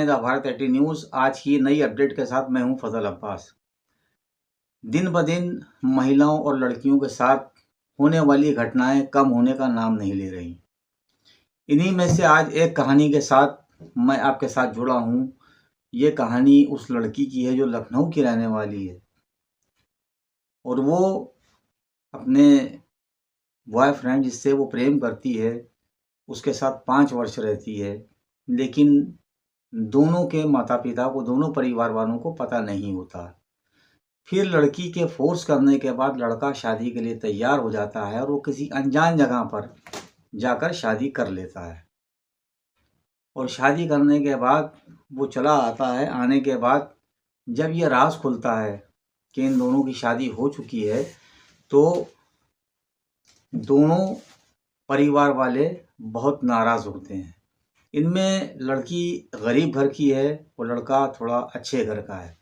हैं the Bharat 80 news. आज की नई अपडेट के साथ मैं हूं फजल अब्बास। दिन ब दिन महिलाओं और लड़कियों के साथ होने वाली घटनाएं कम होने का नाम नहीं ले रही। इन्हीं में से आज एक कहानी के साथ मैं आपके साथ जुड़ा हूं। ये कहानी उस लड़की की है जो लखनऊ की रहने वाली है और वो अपने बॉयफ्रेंड जिससे वो प्रेम करती है उसके साथ 5 वर्ष रहती है, लेकिन दोनों के माता पिता को, दोनों परिवार वालों को पता नहीं होता। फिर लड़की के फोर्स करने के बाद लड़का शादी के लिए तैयार हो जाता है और वो किसी अनजान जगह पर जाकर शादी कर लेता है। और शादी करने के बाद वो चला आता है। आने के बाद जब ये राज खुलता है कि इन दोनों की शादी हो चुकी है, तो दोनों परिवार वाले बहुत नाराज़ होते हैं। इनमें लड़की गरीब घर की है और लड़का थोड़ा अच्छे घर का है।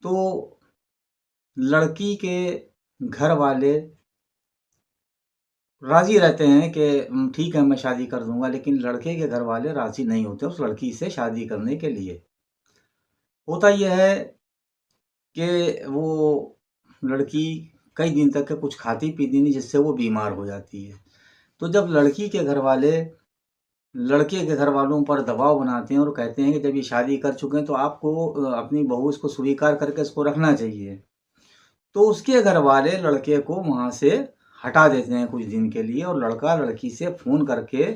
तो लड़की के घर वाले राज़ी रहते हैं कि ठीक है मैं शादी कर दूंगा, लेकिन लड़के के घर वाले राज़ी नहीं होते उस लड़की से शादी करने के लिए। होता यह है कि वो लड़की कई दिन तक के कुछ खाती पीती नहीं, जिससे वो बीमार हो जाती है। तो जब लड़की के घर वाले लड़के के घर वालों पर दबाव बनाते हैं और कहते हैं कि जब ये शादी कर चुके हैं तो आपको अपनी बहू इसको स्वीकार करके इसको रखना चाहिए, तो उसके घर वाले लड़के को वहाँ से हटा देते हैं कुछ दिन के लिए। और लड़का लड़की से फ़ोन करके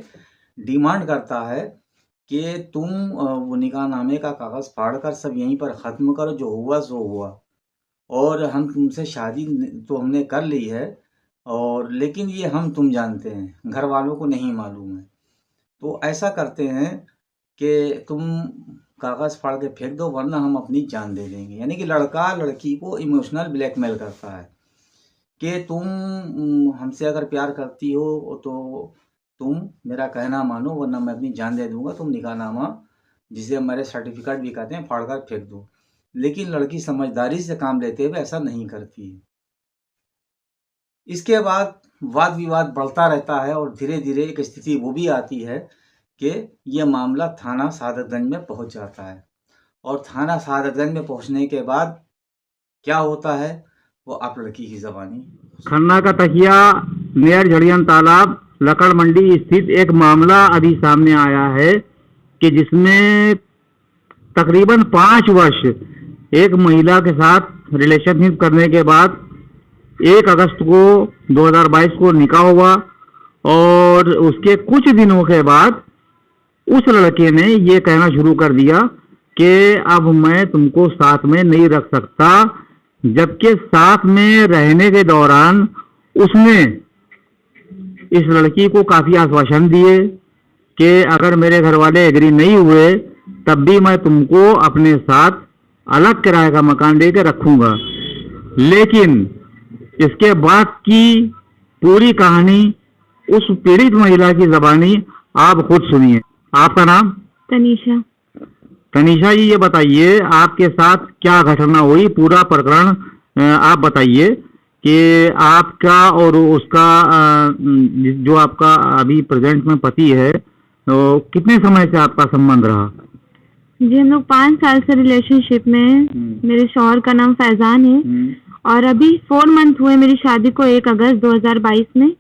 डिमांड करता है कि तुम वो निकाहनामे का कागज़ फाड़ कर सब यहीं पर ख़त्म करो, जो हुआ सो हुआ, और हम तुमसे शादी तो हमने कर ली है, और लेकिन ये हम तुम जानते हैं, घर वालों को नहीं मालूम है। तो ऐसा करते हैं कि तुम कागज़ फाड़ के फेंक दो वरना हम अपनी जान दे देंगे। यानी कि लड़का लड़की को इमोशनल ब्लैकमेल करता है कि तुम हमसे अगर प्यार करती हो तो तुम मेरा कहना मानो वरना मैं अपनी जान दे दूंगा, तुम निकाहनामा जिसे हमारे सर्टिफिकेट भी कहते हैं फाड़ कर फेंक दो। लेकिन लड़की समझदारी से काम लेते हुए ऐसा नहीं करती है। इसके बाद वाद विवाद बढ़ता रहता है और धीरे धीरे एक स्थिति वो भी आती है कि ये मामला थाना सादतगंज में पहुंच जाता है। और थाना सादतगंज में पहुंचने के बाद क्या होता है वो आप लड़की की ज़बानी। खन्ना का तकिया नियर झड़ियन तालाब लकड़ मंडी स्थित एक मामला अभी सामने आया है कि जिसमें तकरीबन 5 वर्ष एक महिला के साथ रिलेशनशिप करने के बाद 1 अगस्त को 2022 को निकाह हुआ और उसके कुछ दिनों के बाद उस लड़के ने ये कहना शुरू कर दिया कि अब मैं तुमको साथ में नहीं रख सकता, जबकि साथ में रहने के दौरान उसने इस लड़की को काफ़ी आश्वासन दिए कि अगर मेरे घर वाले एग्री नहीं हुए तब भी मैं तुमको अपने साथ अलग किराए का मकान दे के रखूँगा। लेकिन इसके बाद की पूरी कहानी उस पीड़ित महिला की ज़बानी आप खुद सुनिए। आपका नाम? तनीषा। तनीषा जी, ये बताइए आपके साथ क्या घटना हुई, पूरा प्रकरण आप बताइए कि आपका और उसका जो आपका अभी प्रेजेंट में पति है तो कितने समय से आपका संबंध रहा? जी हम लोग 5 साल से रिलेशनशिप में हैं। मेरे शौहर का नाम फैजान है और अभी 4 मंथ हुए मेरी शादी को 1 अगस्त 2022 में।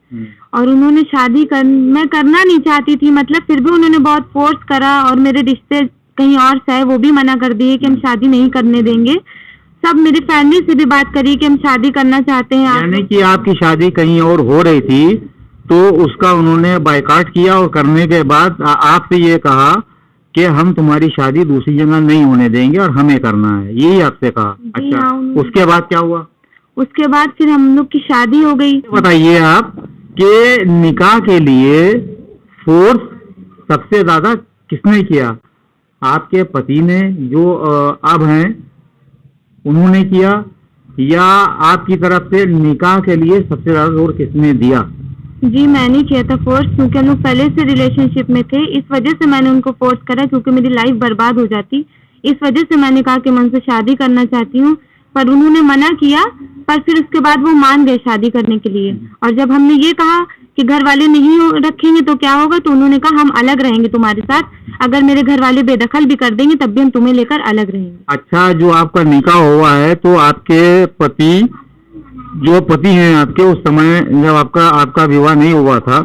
और उन्होंने शादी मैं करना नहीं चाहती थी, मतलब फिर भी उन्होंने बहुत फोर्स करा और मेरे रिश्ते कहीं और से है वो भी मना कर दिए कि हम शादी नहीं करने देंगे। सब मेरी फैमिली से भी बात करी कि हम शादी करना चाहते हैं। यानी कि आपकी शादी कहीं और हो रही थी तो उसका उन्होंने बायकॉट किया और करने के बाद आपसे ये कहा कि हम तुम्हारी शादी दूसरी जगह नहीं होने देंगे और हमें करना है, यही आपसे कहा? अच्छा, उसके बाद क्या हुआ? उसके बाद फिर हम लोग की शादी हो गई। बताइए आप कि निकाह के लिए फोर्स सबसे ज्यादा किसने किया? आपके पति ने जो अब हैं उन्होंने किया, या आपकी तरफ से निकाह के लिए सबसे ज्यादा जोर किसने दिया? जी मैंने किया था फोर्स, क्योंकि हम लोग पहले से रिलेशनशिप में थे। इस वजह से मैंने उनको फोर्स करा क्योंकि मेरी लाइफ बर्बाद हो जाती। इस वजह से मैंने कहा कि मैं उनसे शादी करना चाहती हूँ। पर उन्होंने मना किया। पर फिर उसके बाद वो मान गए शादी करने के लिए। और जब हमने ये कहा कि घर वाले नहीं रखेंगे तो क्या होगा, तो उन्होंने कहा हम अलग रहेंगे तुम्हारे साथ, अगर मेरे घर वाले बेदखल भी कर देंगे तब भी हम तुम्हें लेकर अलग रहेंगे। अच्छा, जो आपका निकाह हुआ है तो आपके पति, जो पति हैं आपके, उस समय जब आपका विवाह नहीं हुआ था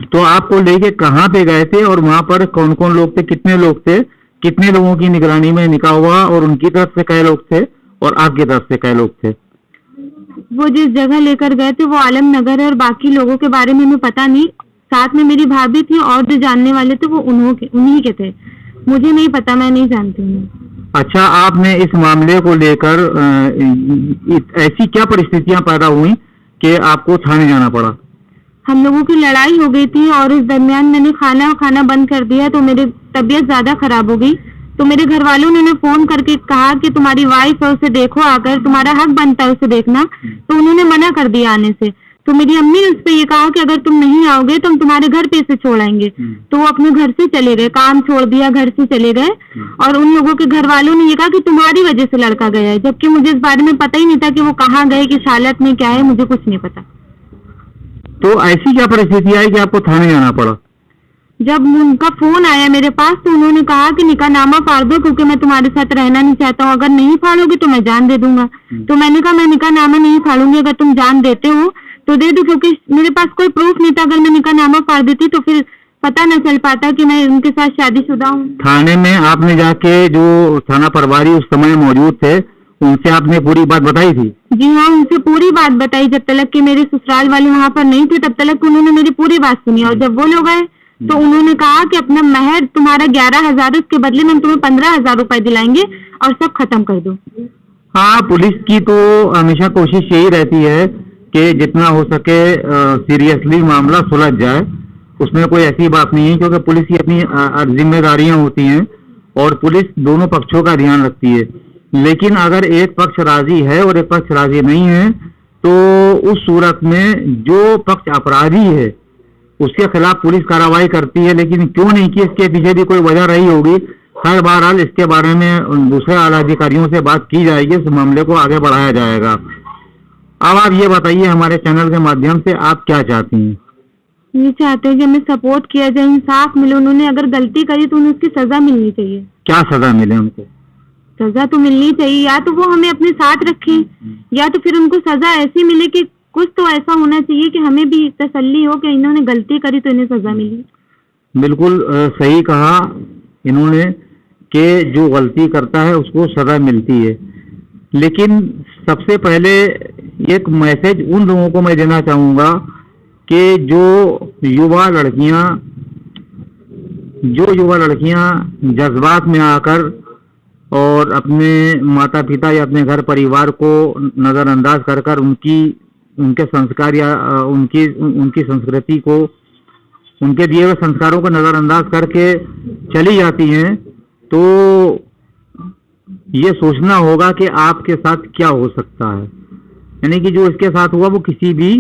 तो आपको लेके कहाँ पे गए थे और वहाँ पर कौन कौन लोग थे, कितने लोग थे, कितने लोगों की निगरानी में निकाह हुआ और उनकी तरफ से कै लोग थे और आपकी तरफ से कै लोग थे? वो जिस जगह लेकर गए थे वो आलम नगर है और बाकी लोगों के बारे में हमें पता नहीं। साथ में मेरी भाभी थी और जो जानने वाले थे वो उन्हीं के थे, मुझे नहीं पता, मैं नहीं जानती हूँ। अच्छा, आपने इस मामले को लेकर ऐसी क्या परिस्थितियां पैदा हुई कि आपको थाने जाना पड़ा? हम लोगों की लड़ाई हो गई थी और इस दरमियान मैंने खाना बंद कर दिया तो मेरी तबीयत ज्यादा खराब हो गई। तो मेरे घर वालों ने उन्हें फोन करके कहा कि तुम्हारी वाइफ है, उसे देखो आकर, तुम्हारा हक बनता है उसे देखना। तो उन्होंने मना कर दिया आने से। तो मेरी अम्मी ने उस पर ये कहा कि अगर तुम नहीं आओगे तो हम तुम्हारे घर पे से छोड़ आएंगे। तो वो अपने घर से चले गए, काम छोड़ दिया, घर से चले गए। और उन लोगों के घर वालों ने ये कहा कि तुम्हारी वजह से लड़का गया है, जबकि मुझे इस बारे में पता ही नहीं था कि वो कहाँ गए, किस हालत में क्या है, मुझे कुछ नहीं पता। तो ऐसी क्या परिस्थिति आई कि आपको थाने जाना पड़ा? जब उनका फोन आया मेरे पास तो उन्होंने कहा कि निकाहनामा फाड़ दो क्योंकि मैं तुम्हारे साथ रहना नहीं चाहता हूँ, अगर नहीं फाड़ोगे तो मैं जान दे दूंगा। तो मैंने कहा मैं निकाहनामा नहीं फाड़ूंगी, अगर तुम जान देते हो तो दे दो, क्योंकि मेरे पास कोई प्रूफ नहीं था। अगर मैं निकाहनामा फाड़ देती तो फिर पता न चल पाता कि मैं उनके साथ शादीशुदा हूँ। थाने में आपने जाके, जो थाना प्रभारी उस समय मौजूद थे, उनसे आपने पूरी बात बताई थी? जी हाँ, उनसे पूरी बात बताई। जब तक कि मेरे ससुराल वाले वहाँ पर नहीं थे तब तक उन्होंने मेरी पूरी बात सुनी। और जब वो लोग आए तो उन्होंने कहा कि अपना महर तुम्हारा 11,000, उसके बदले में हम तुम्हें 15,000 रुपए दिलाएंगे और सब खत्म कर दो। हाँ, पुलिस की तो हमेशा कोशिश यही रहती है कि जितना हो सके सीरियसली मामला सुलझ जाए। उसमें कोई ऐसी बात नहीं है, क्योंकि पुलिस की अपनी जिम्मेदारियां होती हैं और पुलिस दोनों पक्षों का ध्यान रखती है। लेकिन अगर एक पक्ष राजी है और एक पक्ष राजी नहीं है तो उस सूरत में जो पक्ष अपराधी है उसके खिलाफ पुलिस कार्रवाई करती है। लेकिन क्यों नहीं की, इसके पीछे भी कोई वजह रही होगी। हर बहरहाल इसके बारे में दूसरे आला अधिकारियों से बात की जाएगी, इस मामले को आगे बढ़ाया जाएगा। अब आप ये बताइए, हमारे चैनल के माध्यम से आप क्या चाहती हैं? ये चाहते हैं कि हमें सपोर्ट किया जाए, इंसाफ मिले। उन्होंने अगर गलती करी तो उन्हें उसकी सजा मिलनी चाहिए। क्या सजा मिले उनको? सजा तो मिलनी चाहिए, या तो वो हमें अपने साथ रखें या तो फिर उनको सजा ऐसी मिले कि कुछ तो ऐसा होना चाहिए कि हमें भी तसल्ली हो कि इन्होंने गलती करी तो इन्हें सजा मिली। बिल्कुल सही कहा इन्होंने कि जो गलती करता है उसको सजा मिलती है। लेकिन सबसे पहले एक मैसेज उन लोगों को मैं देना चाहूँगा कि जो युवा लड़कियां जज्बात में आकर और अपने माता पिता या अपने घर परिवार को नज़रअंदाज कर उनके संस्कार या उनकी संस्कृति को, उनके दिए हुए संस्कारों को नज़रअंदाज करके चली जाती हैं, तो ये सोचना होगा कि आपके साथ क्या हो सकता है। यानी कि जो इसके साथ हुआ वो किसी भी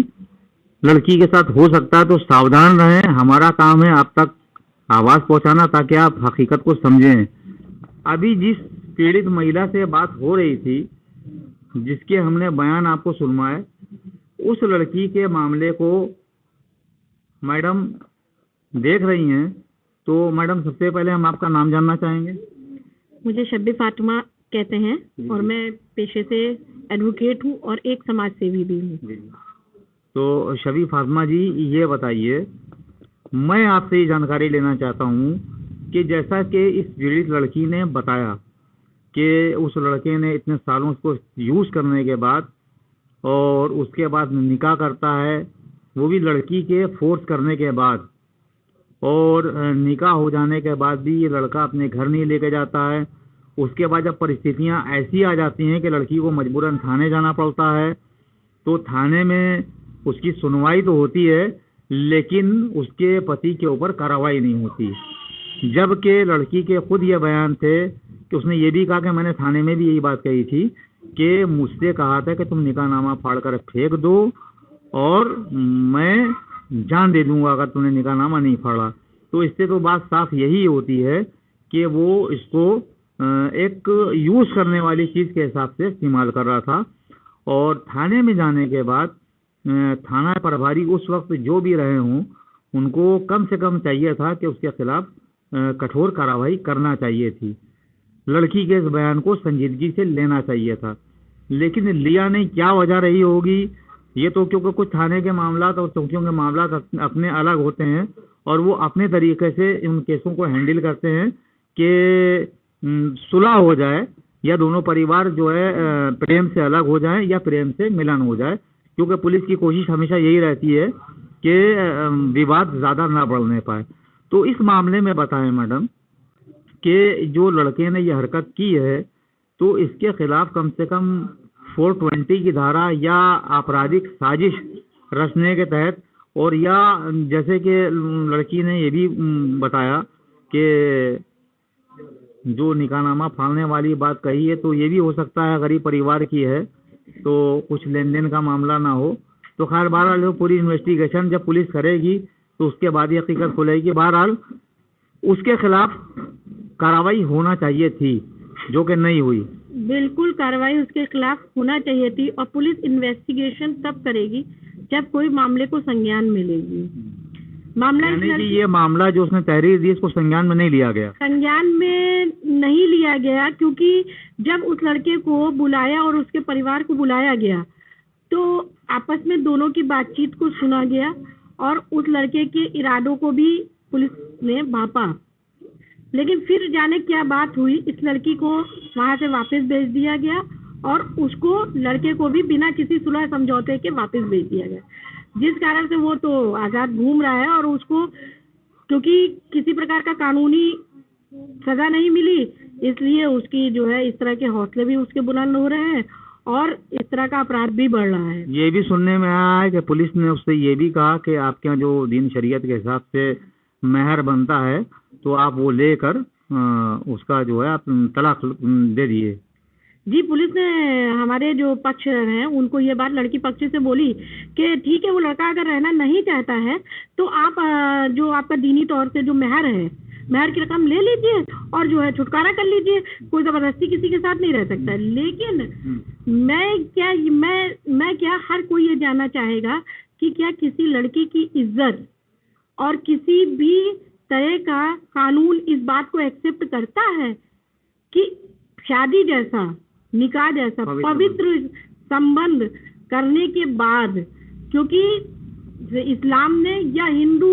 लड़की के साथ हो सकता है। तो सावधान रहें। हमारा काम है आप तक आवाज़ पहुंचाना ताकि आप हकीकत को समझें। अभी जिस पीड़ित महिला से बात हो रही थी, जिसके हमने बयान आपको सुनवाए, उस लड़की के मामले को मैडम देख रही हैं। तो मैडम, सबसे पहले हम आपका नाम जानना चाहेंगे। मुझे शब्बी फातिमा कहते हैं और मैं पेशे से एडवोकेट हूँ और एक समाज सेवी भी हूँ। तो शबी फातिमा जी, ये बताइए, मैं आपसे ये जानकारी लेना चाहता हूँ कि जैसा कि इस पीड़ित लड़की ने बताया कि उस लड़के ने इतने सालों उसको यूज़ करने के बाद और उसके बाद निकाह करता है, वो भी लड़की के फोर्स करने के बाद, और निकाह हो जाने के बाद भी ये लड़का अपने घर नहीं लेके जाता है। उसके बाद जब परिस्थितियां ऐसी आ जाती हैं कि लड़की को मजबूरन थाने जाना पड़ता है, तो थाने में उसकी सुनवाई तो होती है लेकिन उसके पति के ऊपर कार्रवाई नहीं होती। जबकि लड़की के खुद ये बयान थे कि उसने ये भी कहा कि मैंने थाने में भी यही बात कही थी कि मुझसे कहा था कि तुम निकाहनामा फाड़ कर फेंक दो और मैं जान दे दूंगा अगर तुमने निकाहनामा नहीं फाड़ा। तो इससे तो बात साफ यही होती है कि वो इसको एक यूज करने वाली चीज के हिसाब से इस्तेमाल कर रहा था। और थाने में जाने के बाद थाना प्रभारी उस वक्त जो भी रहे हों, उनको कम से कम चाहिए था कि उसके खिलाफ कठोर कार्रवाई करना चाहिए थी। लड़की के इस बयान को संजीदगी से लेना चाहिए था, लेकिन लिया नहीं। क्या वजह रही होगी ये तो, क्योंकि कुछ थाने के मामला और चौकियों के मामला अपने अलग होते हैं और वो अपने तरीके से उन केसों को हैंडल करते हैं कि सुलह हो जाए या दोनों परिवार जो है प्रेम से अलग हो जाएं या प्रेम से मिलन हो जाए, क्योंकि पुलिस की कोशिश हमेशा यही रहती है कि विवाद ज़्यादा ना बढ़ने पाए। तो इस मामले में बताएं मैडम कि जो लड़के ने यह हरकत की है तो इसके खिलाफ कम से कम 420 की धारा या आपराधिक साजिश रचने के तहत, और या जैसे कि लड़की ने ये भी बताया कि जो निकाहनामा फाड़ने वाली बात कही है, तो ये भी हो सकता है गरीब परिवार की है तो कुछ लेन देन का मामला ना हो। तो खैर बहरहाल जो पूरी इन्वेस्टिगेशन जब पुलिस करेगी तो उसके बाद ये हकीकत खुलेगी। बहरहाल उसके खिलाफ कार्रवाई होना चाहिए थी, जो कि नहीं हुई। बिल्कुल कार्रवाई उसके खिलाफ होना चाहिए थी, और पुलिस इन्वेस्टिगेशन तब करेगी जब कोई मामले को संज्ञान में लेगी। मामला यानी कि ये मामला जो उसने तहरीर दी इसको संज्ञान में नहीं लिया गया। संज्ञान में नहीं लिया गया, क्योंकि जब उस लड़के को बुलाया और उसके परिवार को बुलाया गया तो आपस में दोनों की बातचीत को सुना गया और उस लड़के के इरादों को भी पुलिस ने भांपा। लेकिन फिर जाने क्या बात हुई, इस लड़की को वहां से वापस भेज दिया गया और उसको, लड़के को भी बिना किसी सुलह समझौते के वापस भेज दिया गया, जिस कारण से वो तो आज़ाद घूम रहा है। और उसको क्योंकि किसी प्रकार का कानूनी सजा नहीं मिली, इसलिए उसकी जो है इस तरह के हौसले भी उसके बुलंद हो रहे हैं और इस तरह का अपराध भी बढ़ रहा है। ये भी सुनने में आया है कि पुलिस ने उससे ये भी कहा कि आपके यहाँ जो दीन शरीयत के हिसाब से मेहर बनता है तो आप वो लेकर उसका जो है आप तलाक दे दिए। जी, पुलिस ने हमारे जो पक्ष हैं उनको ये बात लड़की पक्ष से बोली कि ठीक है, वो लड़का अगर रहना नहीं चाहता है तो आप जो आपका दीनी तौर से जो मेहर है, मेहर की रकम ले लीजिए और जो है छुटकारा कर लीजिए, कोई जबरदस्ती किसी के साथ नहीं रह सकता। लेकिन मैं क्या हर कोई ये जानना चाहेगा कि क्या किसी लड़की की इज्जत और किसी भी तरह का कानून इस बात को एक्सेप्ट करता है कि शादी जैसा, निकाह जैसा पवित्र संबंध करने के बाद, क्योंकि इस्लाम ने या हिंदू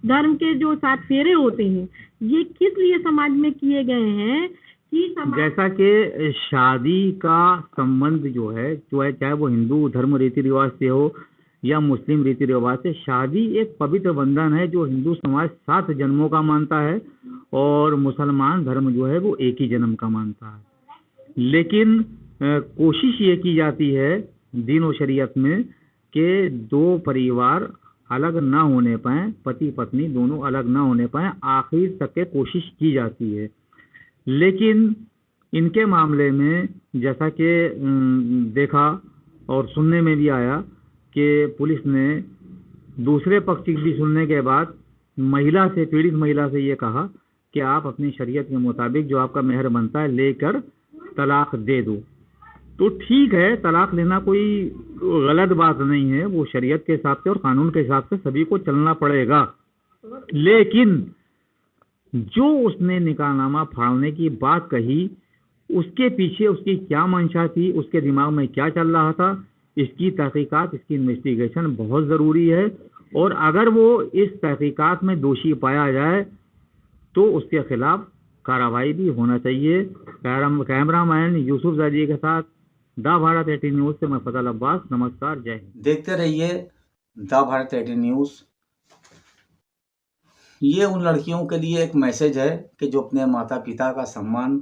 धर्म के जो 7 फेरे होते हैं ये किस लिए समाज में किए गए हैं कि जैसा कि शादी का संबंध जो है चाहे वो हिंदू धर्म रीति रिवाज से हो या मुस्लिम रीति रिवाज से, शादी एक पवित्र बंधन है जो हिंदू समाज 7 जन्मों का मानता है और मुसलमान धर्म जो है वो एक ही जन्म का मानता है। लेकिन कोशिश ये की जाती है दीन और शरीयत में कि 2 परिवार अलग ना होने पाए, पति पत्नी दोनों अलग ना होने पाए, आखिर तक के कोशिश की जाती है। लेकिन इनके मामले में जैसा कि देखा और सुनने में भी आया कि पुलिस ने दूसरे पक्ष की भी सुनने के बाद महिला से, पीड़ित महिला से ये कहा कि आप अपनी शरीयत के मुताबिक जो आपका मेहर बनता है लेकर तलाक दे दो। तो ठीक है, तलाक लेना कोई गलत बात नहीं है, वो शरीयत के हिसाब से और कानून के हिसाब से सभी को चलना पड़ेगा। लेकिन जो उसने निकाहनामा फाड़ने की बात कही, उसके पीछे उसकी क्या मंशा थी, उसके दिमाग में क्या चल रहा था, इसकी तहकीकात, इसकी इन्वेस्टिगेशन बहुत ज़रूरी है। और अगर वो इस तहकीकात में दोषी पाया जाए तो उसके खिलाफ कार्रवाई भी होना चाहिए। कैमरामैन यूसुफ जादी के साथ द भारत 18 न्यूज़ से मैं फजल अब्बास, नमस्कार, जय हिंद। देखते रहिए द भारत 18 न्यूज़। ये उन लड़कियों के लिए एक मैसेज है कि जो अपने माता पिता का सम्मान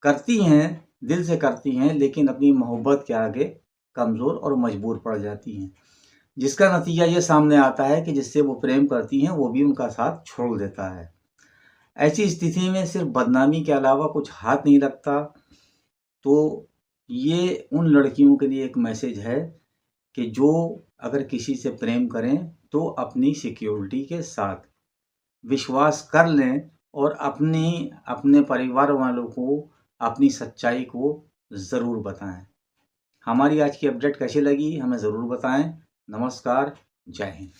करती हैं, दिल से करती हैं, लेकिन अपनी मोहब्बत के आगे कमज़ोर और मजबूर पड़ जाती हैं, जिसका नतीजा ये सामने आता है कि जिससे वो प्रेम करती हैं वो भी उनका साथ छोड़ देता है। ऐसी स्थिति में सिर्फ बदनामी के अलावा कुछ हाथ नहीं लगता। तो ये उन लड़कियों के लिए एक मैसेज है कि जो अगर किसी से प्रेम करें तो अपनी सिक्योरिटी के साथ विश्वास कर लें और अपने परिवार वालों को अपनी सच्चाई को ज़रूर बताएं। हमारी आज की अपडेट कैसी लगी हमें ज़रूर बताएं। नमस्कार, जय हिंद।